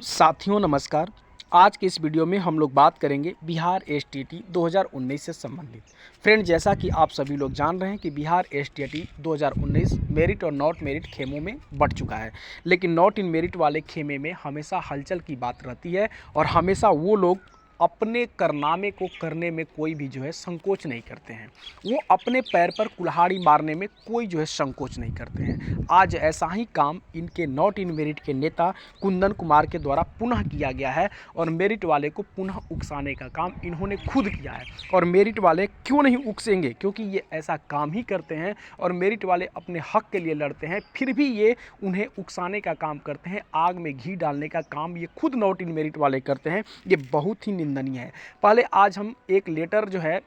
साथियों नमस्कार। आज के इस वीडियो में हम लोग बात करेंगे बिहार एसटीईटी 2019 से संबंधित। फ्रेंड, जैसा कि आप सभी लोग जान रहे हैं कि बिहार एसटीईटी 2019 मेरिट और नॉट मेरिट खेमों में बंट चुका है, लेकिन नॉट इन मेरिट वाले खेमे में हमेशा हलचल की बात रहती है और हमेशा वो लोग अपने कारनामे को करने में कोई भी जो है संकोच नहीं करते हैं। वो अपने पैर पर कुल्हाड़ी मारने में कोई जो है संकोच नहीं करते हैं। आज ऐसा ही काम इनके नॉट इन मेरिट के नेता कुंदन कुमार के द्वारा पुनः किया गया है और मेरिट वाले को पुनः उकसाने का काम इन्होंने खुद किया है। और मेरिट वाले क्यों नहीं उकसेंगे? क्योंकि ये ऐसा काम ही करते हैं और मेरिट वाले अपने हक के लिए लड़ते हैं, फिर भी ये उन्हें उकसाने का काम करते हैं, आग में घी डालने का काम ये खुद नॉट इन मेरिट वाले करते हैं। ये बहुत ही निंदनीय है। पहले आज हम एक लेटर जो है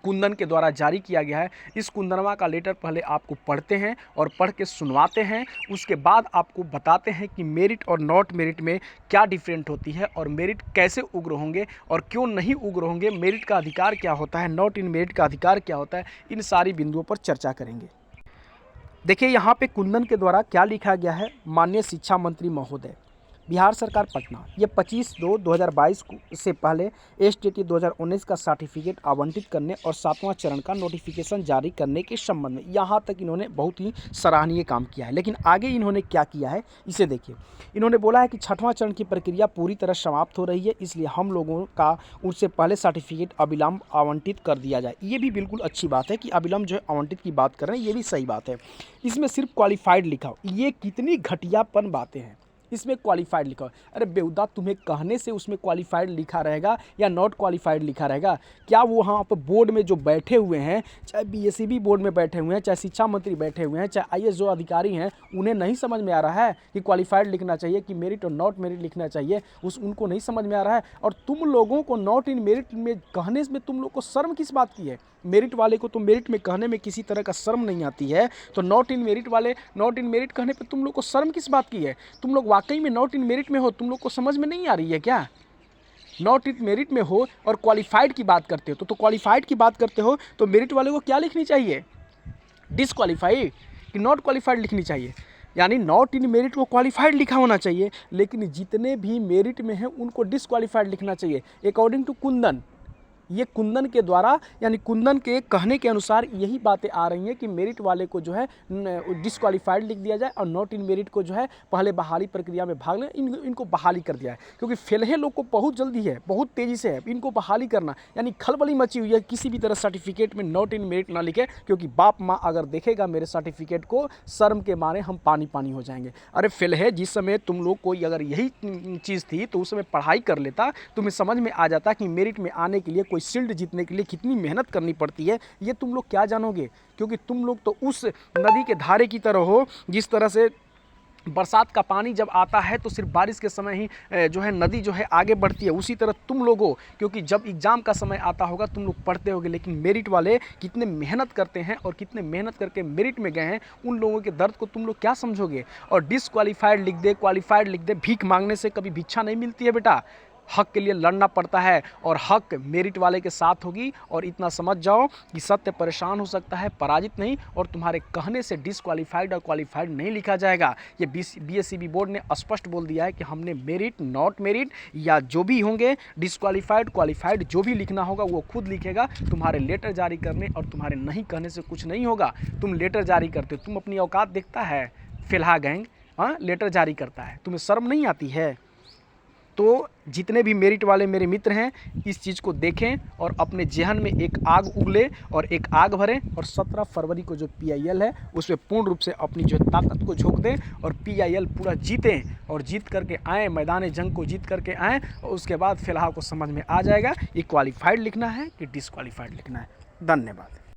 कुंदन के द्वारा जारी किया गया है, इस कुंदनवा का लेटर पहले आपको पढ़ते हैं और पढ़ के सुनवाते हैं। उसके बाद आपको बताते हैं कि मेरिट और नॉट मेरिट में क्या डिफरेंट होती है और मेरिट कैसे उग्र होंगे और क्यों नहीं उग्र होंगे, मेरिट का अधिकार क्या होता है, नॉट इन मेरिट का अधिकार क्या होता है, इन सारी बिंदुओं पर चर्चा करेंगे। देखिए यहाँ पे कुंदन के द्वारा क्या लिखा गया है। माननीय शिक्षा मंत्री महोदय, बिहार सरकार पटना, ये 25/2/2022 से पहले एसटीईटी 2019 का सर्टिफिकेट आवंटित करने और 7वां चरण का नोटिफिकेशन जारी करने के संबंध में, यहाँ तक इन्होंने बहुत ही सराहनीय काम किया है। लेकिन आगे इन्होंने क्या किया है इसे देखिए। इन्होंने बोला है कि 6वां चरण की प्रक्रिया पूरी तरह समाप्त हो रही है, इसलिए हम लोगों का उससे पहले सर्टिफिकेट अविलंब आवंटित कर दिया जाए। ये भी बिल्कुल अच्छी बात है कि अविलंब जो है आवंटित की बात कर रहे हैं, ये भी सही बात है। इसमें सिर्फ क्वालिफाइड लिखा हो, ये कितनी घटियापन बातें हैं। इसमें क्वालिफाइड लिखा हो, अरे बेहुदा, तुम्हें कहने से उसमें क्वालिफाइड लिखा रहेगा या नॉट क्वालिफाइड लिखा रहेगा? क्या वो वहाँ पर बोर्ड में जो बैठे हुए हैं, चाहे बीएसईबी बोर्ड में बैठे हुए हैं, चाहे शिक्षा मंत्री बैठे हुए हैं, चाहे आईएएस जो अधिकारी हैं, उन्हें नहीं समझ में आ रहा है कि क्वालिफाइड लिखना चाहिए कि मेरिट और नॉट मेरिट लिखना चाहिए? उनको नहीं समझ में आ रहा है। और तुम लोगों को नॉट इन मेरिट में कहने में तुम लोग को शर्म किस बात की है? मेरिट वाले को तो मेरिट में कहने में किसी तरह का शर्म नहीं आती है, तो नॉट इन मेरिट वाले नॉट इन मेरिट कहने पे तुम लोग को शर्म किस बात की है? तुम लोग वाकई में नॉट इन मेरिट में हो, तुम लोग को समझ में नहीं आ रही है क्या? नॉट इन मेरिट में हो और क्वालिफाइड की बात करते हो तो क्वालिफाइड की बात करते हो तो मेरिट वाले को क्या लिखनी चाहिए? डिसक्वालीफाइड कि नॉट क्वालिफाइड लिखनी चाहिए? यानी नॉट इन मेरिट को क्वालिफाइड लिखा होना चाहिए, लेकिन जितने भी मेरिट में हैं उनको डिसक्वालीफाइड लिखना चाहिए। अकॉर्डिंग टू कुंदन, ये कुंदन के द्वारा यानी कुंदन के कहने के अनुसार यही बातें आ रही हैं कि मेरिट वाले को जो है डिसक्वालीफाइड लिख दिया जाए और नॉट इन मेरिट को जो है पहले बहाली प्रक्रिया में भाग लें, इनको बहाली कर दिया है। क्योंकि फेलहे लोग को बहुत जल्दी है, बहुत तेज़ी से है, इनको बहाली करना यानी खलबली मची हुई है। किसी भी तरह सर्टिफिकेट में नॉट इन मेरिट ना लिखे, क्योंकि बाप माँ अगर देखेगा मेरे सर्टिफिकेट को, शर्म के मारे हम पानी पानी हो जाएंगे। अरे फेलहे, जिस समय तुम लोग को अगर यही चीज़ थी तो उस समय पढ़ाई कर लेता, तुम्हें समझ में आ जाता कि मेरिट में आने के लिए, कोई शील्ड जीतने के लिए कितनी मेहनत करनी पड़ती है। ये तुम लोग क्या जानोगे? क्योंकि तुम लोग तो उस नदी के धारे की तरह हो, जिस तरह से बरसात का पानी जब आता है तो सिर्फ बारिश के समय ही जो है नदी जो है आगे बढ़ती है, उसी तरह तुम लोग हो। क्योंकि जब एग्ज़ाम का समय आता होगा तुम लोग पढ़ते होगे, लेकिन मेरिट वाले कितने मेहनत करते हैं और कितने मेहनत करके मेरिट में गए हैं, उन लोगों के दर्द को तुम लोग क्या समझोगे? और डिसक्वालीफाइड लिख दे, क्वालिफाइड लिख दे, भीख मांगने से कभी भिक्षा नहीं मिलती है बेटा। हक के लिए लड़ना पड़ता है और हक मेरिट वाले के साथ होगी। और इतना समझ जाओ कि सत्य परेशान हो सकता है, पराजित नहीं, और तुम्हारे कहने से डिसक्वालीफाइड और क्वालिफाइड नहीं लिखा जाएगा। ये बीएसईबी बोर्ड ने स्पष्ट बोल दिया है कि हमने मेरिट, नॉट मेरिट या जो भी होंगे, डिसक्वालीफाइड, क्वालिफाइड, जो भी लिखना होगा वो खुद लिखेगा। तुम्हारे लेटर जारी करने और तुम्हारे नहीं कहने से कुछ नहीं होगा। तुम लेटर जारी करते हो, तुम अपनी औकात देखता है? फिलहा गैंग लेटर जारी करता है, तुम्हें शर्म नहीं आती है? तो जितने भी मेरिट वाले मेरे मित्र हैं, इस चीज़ को देखें और अपने जहन में एक आग उगले और एक आग भरें और 17 फरवरी को जो पीआईएल है उसमें पूर्ण रूप से अपनी जो ताकत को झोंक दें और पीआईएल पूरा जीतें और जीत करके आएँ, मैदान जंग को जीत करके आएँ। और उसके बाद फिलहाल को समझ में आ जाएगा ये क्वालिफाइड लिखना है कि डिसक्वालीफाइड लिखना है। धन्यवाद।